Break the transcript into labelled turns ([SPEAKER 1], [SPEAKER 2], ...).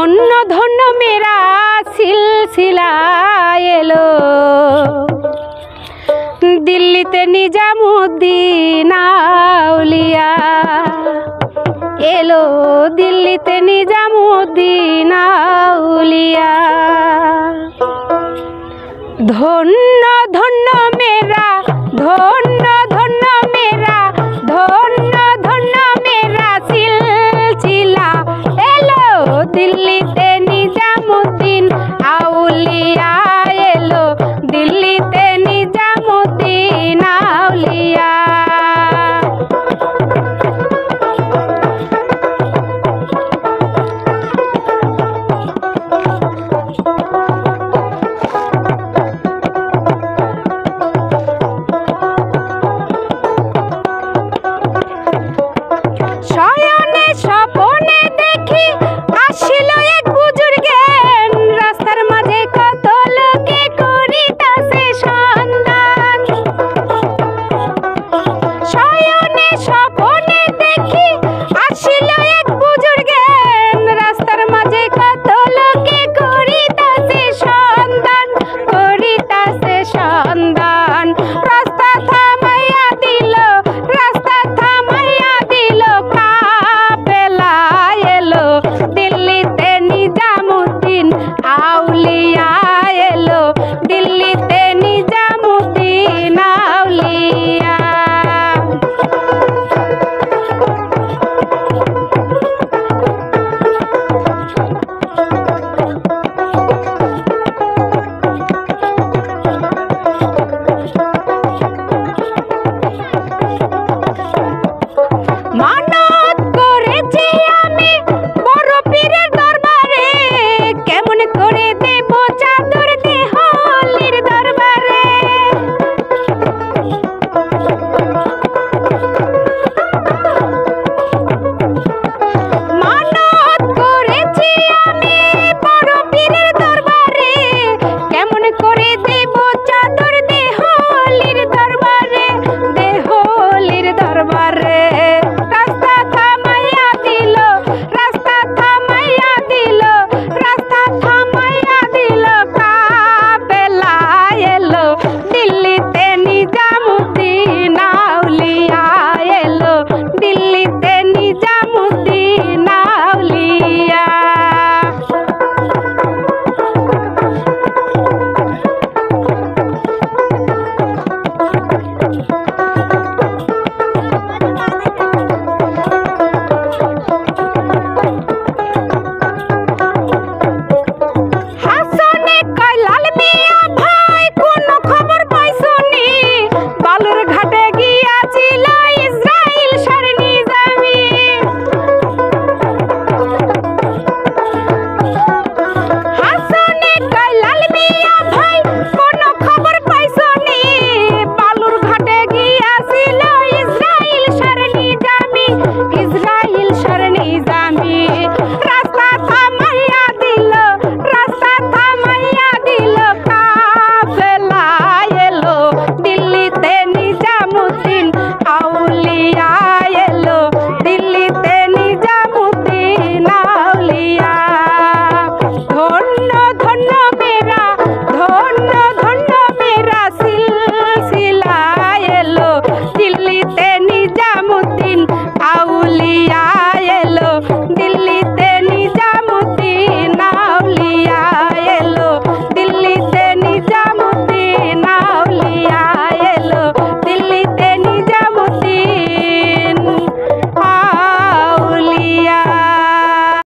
[SPEAKER 1] ধন্য ধন্য মেরা সিলসিলা এলো দিল্লিতে নিজামুদ্দিন আউলিয়া এলো দিল্লিতে নিজামুদ্দিন আউলিয়া। ধন্য ধন্য মেরা ধন্য ধন্য মেরা ধন্য ধন্য মেরা সিলসিলা এলো দিল্লিতে নিজামুদ্দিন আউলিয়া এলো দিল্লিতে নিজামুদ্দিন আউলিয়া। শয়নে স্বপনে দেখি আসিল এক বুজুর্গেন রাস্তার মাঝে কত লোকে করিতাছে সন্ধান। শয়নে স্বপনে দেখি